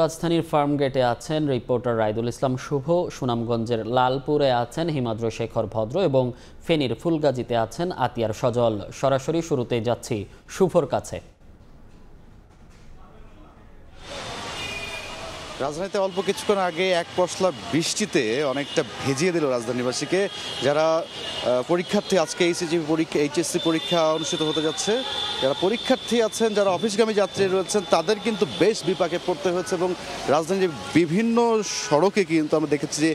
রাজধানীর ফার্মগেটে আছেন রিপোর্টার রাইদুল ইসলাম শুভ, সুনামগঞ্জের লালপুরে আছেন হিমাদ্র শেখর ভদ্র এবং ফেনীর ফুলগাজীতে আছেন আতিয়ার সজল। সরাসরি শুরুতেই যাচ্ছি শুভর কাছে। রাজধানীতে অল্প কিছুক্ষণ আগে এক পশলা বৃষ্টিতে অনেকটা ভিজিয়ে দিল রাজধানীবাসীকে। যারা পরীক্ষার্থী, আজকে এইচএসসি পরীক্ষা অনুষ্ঠিত হতে যাচ্ছে, যারা পরীক্ষার্থী আছেন, যারা অফিসগামী যাত্রী রয়েছেন, তাদের কিন্তু বেশ বিপাকে পড়তে হয়েছে এবং রাজধানীর বিভিন্ন সড়কে কিন্তু আমরা দেখেছি যে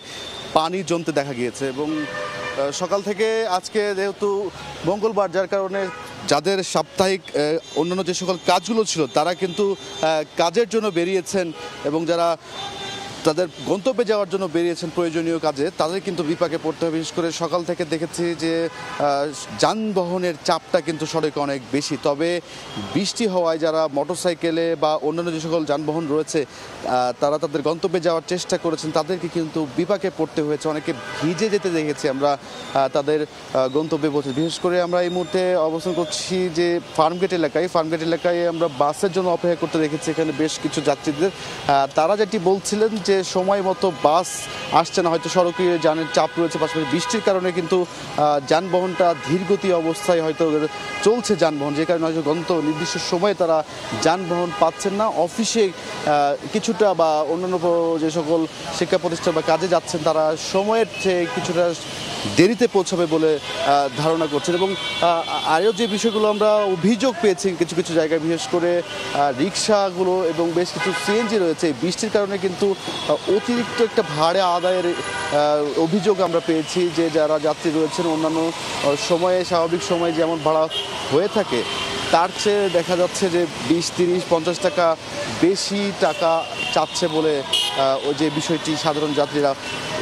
পানি জমতে দেখা গিয়েছে। এবং সকাল থেকে আজকে যেহেতু মঙ্গলবার, যার কারণে যাদের সাপ্তাহিক অন্যান্য যে সকল কাজগুলো ছিল তারা কিন্তু কাজের জন্য বেরিয়েছেন এবং যারা তাদের গন্তব্যে যাওয়ার জন্য বেরিয়েছেন প্রয়োজনীয় কাজে, তাদের কিন্তু বিপাকে পড়তে হবে। বিশেষ করে সকাল থেকে দেখেছি যে যানবাহনের চাপটা কিন্তু সড়কে অনেক বেশি। তবে বৃষ্টি হওয়ায় যারা মোটরসাইকেলে বা অন্যান্য যে সকল যানবাহন রয়েছে তারা তাদের গন্তব্যে যাওয়ার চেষ্টা করেছেন, তাদেরকে কিন্তু বিপাকে পড়তে হয়েছে। অনেকে ভিজে যেতে দেখেছি আমরা তাদের গন্তব্যে পৌঁছে। বিশেষ করে আমরা এই মুহূর্তে অবস্থান করছি যে ফার্মগেট এলাকায় আমরা বাসের জন্য অপেক্ষা করতে দেখেছি এখানে বেশ কিছু যাত্রীদের। তারা যেটি বলছিলেন যে সময় মতো বাস আসছে না, হয়তো সড়কে যানের চাপ রয়েছে, পাশাপাশি বৃষ্টির কারণে কিন্তু যানবাহনটা ধীরগতি অবস্থায় হয়তো চলছে যানবাহন, যে কারণে হয়তো নির্দিষ্ট সময়ে তারা যানবাহন পাচ্ছেন না। অফিসে কিছুটা বা অন্যান্য যে সকল শিক্ষা প্রতিষ্ঠান বা কাজে যাচ্ছেন তারা সময়ের চেয়ে কিছুটা দেরিতে পৌঁছাবে বলে ধারণা করছেন। এবং আরও যে বিষয়গুলো আমরা অভিযোগ পেয়েছি কিছু কিছু জায়গায়, বিশেষ করে রিক্সাগুলো এবং বেশ কিছু সিএনজি রয়েছে, বৃষ্টির কারণে কিন্তু অতিরিক্ত একটা ভাড়া আদায়ের অভিযোগ আমরা পেয়েছি। যে যারা যাত্রী রয়েছেন অন্যান্য সময়ে, স্বাভাবিক সময়ে যেমন ভাড়া হয়ে থাকে তার চেয়ে দেখা যাচ্ছে যে 20, 30, 50 টাকা বেশি টাকা চাচ্ছে বলে ওই যে বিষয়টি সাধারণ যাত্রীরা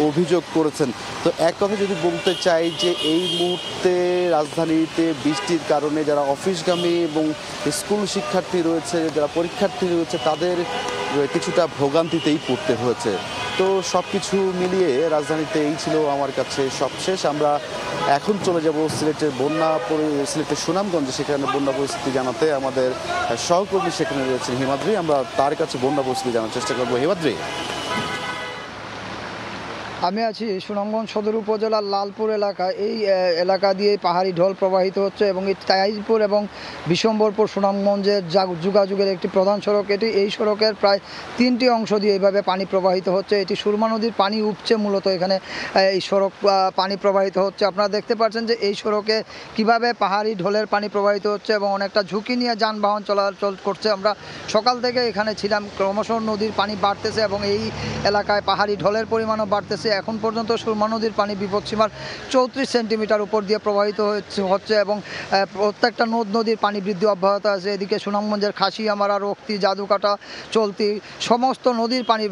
অভিযোগ করেছেন। তো এক কথা যদি বলতে চাই যে এই মুহূর্তে রাজধানীতে বৃষ্টির কারণে যারা অফিসগামী এবং স্কুল শিক্ষার্থী রয়েছে, যারা পরীক্ষার্থী রয়েছে, তাদের কিছুটা ভোগান্তিতেই পড়তে হয়েছে। তো সব কিছু মিলিয়ে রাজধানীতে এই ছিল আমার কাছে সবশেষ। আমরা এখন চলে যাব সিলেটের সুনামগঞ্জে, সেখানে বন্যা পরিস্থিতি জানাতে আমাদের সহকর্মী সেখানে রয়েছেন হিমাদ্রি। আমরা তার কাছে বন্যা পরিস্থিতি জানার চেষ্টা করবো। হিমাদ্রি, আমি আছি সুনামগঞ্জ সদর উপজেলার লালপুর এলাকায়। এই এলাকা দিয়ে পাহাড়ি ঢল প্রবাহিত হচ্ছে এবং এই তাইজপুর এবং বিশম্বরপুর সুনামগঞ্জের যোগাযোগের একটি প্রধান সড়ক এটি। এই সড়কের প্রায় 3টি অংশ দিয়ে এইভাবে পানি প্রবাহিত হচ্ছে। এটি সুরমা নদীর পানি উপচে মূলত এখানে এই সড়ক পানি প্রবাহিত হচ্ছে। আপনারা দেখতে পাচ্ছেন যে এই সড়কে কিভাবে পাহাড়ি ঢলের পানি প্রবাহিত হচ্ছে এবং অনেকটা ঝুঁকি নিয়ে যানবাহন চলাচল করছে। আমরা সকাল থেকে এখানে ছিলাম, ক্রমশ নদীর পানি বাড়তেছে এবং এই এলাকায় পাহাড়ি ঢলের পরিমাণও বাড়তেছে। এখন পর্যন্ত সুরমা নদীর পানি বিপদসীমার 34 সেন্টিমিটার উপর দিয়ে প্রবাহিত হচ্ছে এবং প্রত্যেকটা নদীর পানি বৃদ্ধি অব্যাহত আছে। এদিকে সুনামগঞ্জের খাসিয়ামারা, রক্তি, জাদুকাটা, চলতি সমস্ত নদীর পানি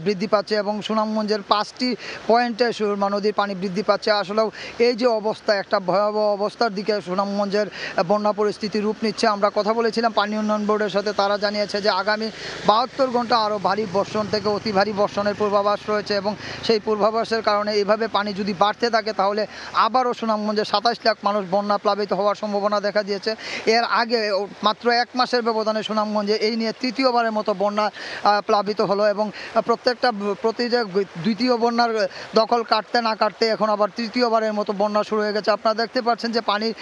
বৃদ্ধি পাচ্ছে এবং সুনামগঞ্জের 5টি পয়েন্টে সুরমা নদীর পানি বৃদ্ধি পাচ্ছে। আসলেও এই যে অবস্থা, একটা ভয়াবহ অবস্থার দিকে সুনামগঞ্জের বন্যা পরিস্থিতি রূপ নিচ্ছে। আমরা কথা বলেছিলাম পানি উন্নয়ন বোর্ডের সাথে, তারা জানিয়েছে যে আগামী 72 ঘন্টা আরও ভারী বর্ষণ থেকে অতি ভারী বর্ষণের পূর্বাভাস রয়েছে এবং সেই পূর্বাভাসের কারণে এইভাবে পানি যদি বাড়তে থাকে তাহলে আবারও সুনামগঞ্জে 27 লাখ মানুষ বন্যা প্লাবিত হওয়ার সম্ভাবনা দেখা দিয়েছে। এর আগে মাত্র 1 মাসের ব্যবধানে সুনামগঞ্জে এই নিয়ে তৃতীয়বারের মতো বন্যা প্লাবিত হলো এবং প্রতি যে দ্বিতীয় বন্যার দখল কাটতে না কাটতে এখন আবার তৃতীয়বারের মতো বন্যা শুরু হয়ে গেছে। আপনারা দেখতে পাচ্ছেন যে পানির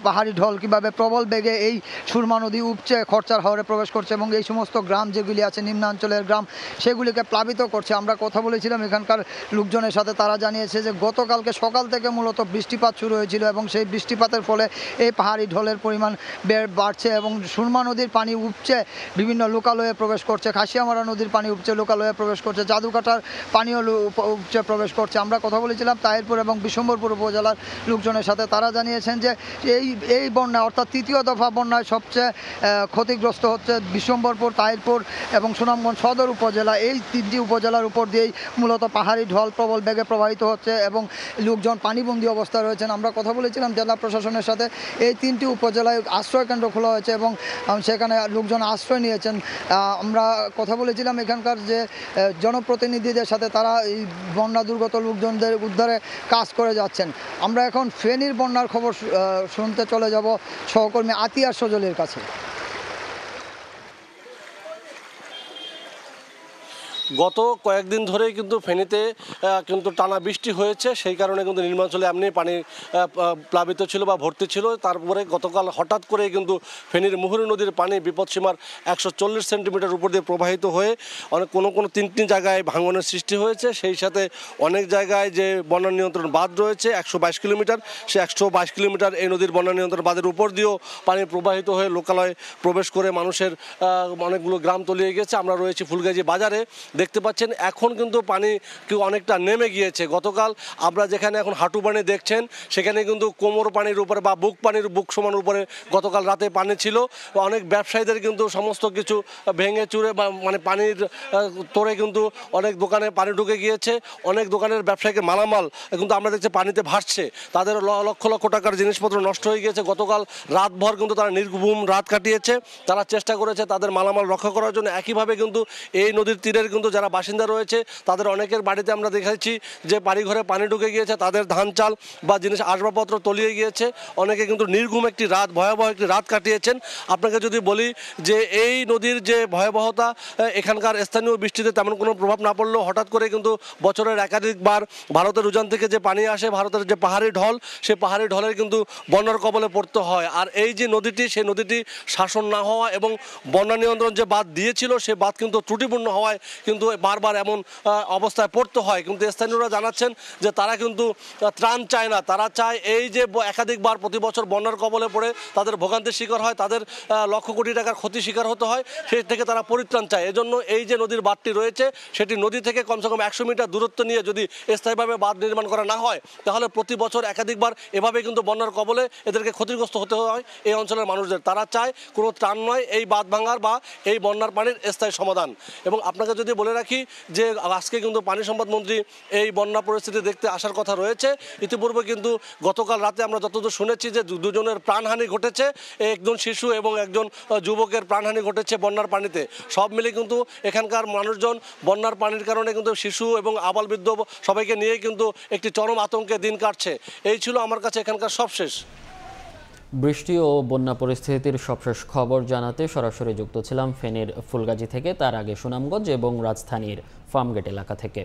পাহাড়ি ঢল কীভাবে প্রবল বেগে এই সুরমা নদী উপচে খরচার হাওরে প্রবেশ করছে এবং এই সমস্ত গ্রাম যেগুলি আছে নিম্নাঞ্চলের গ্রাম, সেগুলিকে প্লাবিত করছে। আমরা কথা বলেছিলাম এখানকার লোকজনের সাথে, তারা জানিয়েছে যে গতকালকে সকাল থেকে মূলত বৃষ্টিপাত শুরু হয়েছিল এবং সেই বৃষ্টিপাতের ফলে এই পাহাড়ি ঢলের পরিমাণ বাড়ছে এবং সুরমা নদীর পানি উপচে বিভিন্ন লোকালয়ে প্রবেশ করছে। খাসিয়ামারা নদীর পানি উপচে লোকালয়ে প্রবেশ করছে, জাদুকাটার পানিও উপচে প্রবেশ করছে। আমরা কথা বলেছিলাম তাহিরপুর এবং বিশম্বরপুর উপজেলার লোকজনের সাথে, তারা জানিয়েছেন যে এই বন্যা অর্থাৎ তৃতীয় দফা বন্যায় সবচেয়ে ক্ষতিগ্রস্ত হচ্ছে বিশম্বরপুর, তাহিরপুর এবং সুনামগঞ্জ সদর উপজেলা। এই 3টি উপজেলার উপর দিয়েই মূলত পাহাড়ি ঢল প্রবল বেগে প্রবাহিত হচ্ছে এবং লোকজন পানিবন্দী অবস্থায় রয়েছেন। আমরা কথা বলেছিলাম জেলা প্রশাসনের সাথে, এই 3টি উপজেলায় আশ্রয়কেন্দ্র খোলা হয়েছে এবং সেখানে লোকজন আশ্রয় নিয়েছেন। আমরা কথা বলেছিলাম এখানকার যে জনপ্রতিনিধিদের সাথে, তারা এই বন্যা দুর্গত লোকজনদের উদ্ধারে কাজ করে যাচ্ছেন। আমরা এখন ফেনীর বন্যার খবর শুনতে চলে যাব সহকর্মী আতিয়ার সজলের কাছে। গত কয়েকদিন ধরেই কিন্তু ফেনীতে কিন্তু টানা বৃষ্টি হয়েছে, সেই কারণে কিন্তু নিম্নাঞ্চলে এমনি পানি প্লাবিত ছিল বা ভর্তি ছিল। তারপরে গতকাল হঠাৎ করে কিন্তু ফেনীর মুহুরী নদীর পানি বিপদসীমার 140 সেন্টিমিটার উপর দিয়ে প্রবাহিত হয়ে কোনো তিনটি জায়গায় ভাঙনের সৃষ্টি হয়েছে। সেই সাথে অনেক জায়গায় যে বন্যা নিয়ন্ত্রণ বাঁধ রয়েছে 122 কিলোমিটার, সে 122 কিলোমিটার এই নদীর বন্যা নিয়ন্ত্রণ বাঁধের উপর দিয়েও পানি প্রবাহিত হয়ে লোকালয়ে প্রবেশ করে মানুষের অনেকগুলো গ্রাম তলিয়ে গেছে। আমরা রয়েছি ফুলগাজী বাজারে, দেখতে পাচ্ছেন এখন কিন্তু পানি অনেকটা নেমে গিয়েছে। গতকাল আমরা যেখানে এখন হাঁটু পানি দেখছেন সেখানে কিন্তু কোমর পানির উপরে বা বুক সমান উপরে গতকাল রাতে পানি ছিল। অনেক ব্যবসায়ীদের কিন্তু সমস্ত কিছু ভেঙে চুরে বা পানির তোড়ে কিন্তু অনেক দোকানে পানি ঢুকে গিয়েছে। অনেক দোকানের ব্যবসায়ীকে মালামাল কিন্তু আমরা দেখছি পানিতে ভাসছে, তাদের লক্ষ লক্ষ টাকার জিনিসপত্র নষ্ট হয়ে গিয়েছে। গতকাল রাতভর কিন্তু তারা নির্ঘুম রাত কাটিয়েছে, তারা চেষ্টা করেছে তাদের মালামাল রক্ষা করার জন্য। একইভাবে কিন্তু এই নদীর তীরের কিন্তু যারা বাসিন্দা রয়েছে তাদের অনেকের বাড়িতে আমরা দেখেছি যে বাড়িঘরে পানি ঢুকে গিয়েছে, তাদের ধান চাল বা জিনিস আসবাবপত্র তলিয়ে গিয়েছে। অনেকে কিন্তু নির্ঘুম একটি রাত, ভয়াবহ একটি রাত কাটিয়েছেন। আপনাকে যদি বলি যে এই নদীর যে ভয়াবহতা, এখানকার স্থানীয় বৃষ্টিতে তেমন কোনো প্রভাব না পড়লেও হঠাৎ করে কিন্তু বছরের একাধিকবার ভারতের উজান থেকে যে পানি আসে, ভারতের যে পাহাড়ি ঢল, সেই পাহাড়ি ঢলের কিন্তু বন্যার কবলে পড়তে হয়। আর এই যে নদীটি, সেই নদীটি শাসন না হওয়া এবং বন্যা নিয়ন্ত্রণ যে বাঁধ দিয়েছিল সে বাঁধ কিন্তু ত্রুটিপূর্ণ হওয়ায় কিন্তু বারবার এমন অবস্থায় পড়তে হয়। কিন্তু স্থানীয়রা জানাচ্ছেন যে তারা কিন্তু ত্রাণ চায় না, তারা চায় এই যে একাধিকবার প্রতি বছর বন্যার কবলে পড়ে তাদের ভোগান্তির শিকার হয়, তাদের লক্ষ কোটি টাকার ক্ষতি শিকার হতে হয়, সেই থেকে তারা পরিত্রাণ চায়। এজন্য এই যে নদীর বাঁধটি রয়েছে সেটি নদী থেকে কমসে কম 100 মিটার দূরত্ব নিয়ে যদি স্থায়ীভাবে বাঁধ নির্মাণ করা না হয় তাহলে প্রতি বছর একাধিকবার এভাবে কিন্তু বন্যার কবলে এদেরকে ক্ষতিগ্রস্ত হতে হয় এই অঞ্চলের মানুষদের। তারা চায় কোনো ত্রাণ নয়, এই বাঁধ ভাঙার বা এই বন্যার পানির স্থায়ী সমাধান। এবং আপনাকে যদি বলে রাখি যে আজকে কিন্তু পানি সম্পদ মন্ত্রী এই বন্যা পরিস্থিতি দেখতে আসার কথা রয়েছে। ইতিপূর্বে কিন্তু গতকাল রাতে আমরা যতদূর শুনেছি যে দুজনের প্রাণহানি ঘটেছে, একজন শিশু এবং একজন যুবকের প্রাণহানি ঘটেছে বন্যার পানিতে। সব মিলে কিন্তু এখানকার মানুষজন বন্যার পানির কারণে কিন্তু শিশু এবং আবালবৃদ্ধ সবাইকে নিয়ে কিন্তু একটি চরম আতঙ্কে দিন কাটছে। এই ছিল আমার কাছে এখানকার সবশেষ। বৃষ্টি ও বন্যা পরিস্থিতির সবশেষ খবর জানাতে সরাসরি যুক্ত ছিলাম ফেনীর ফুলগাজী থেকে, তার আগে সুনামগঞ্জ এবং রাজধানীর ফার্মগেট এলাকা থেকে।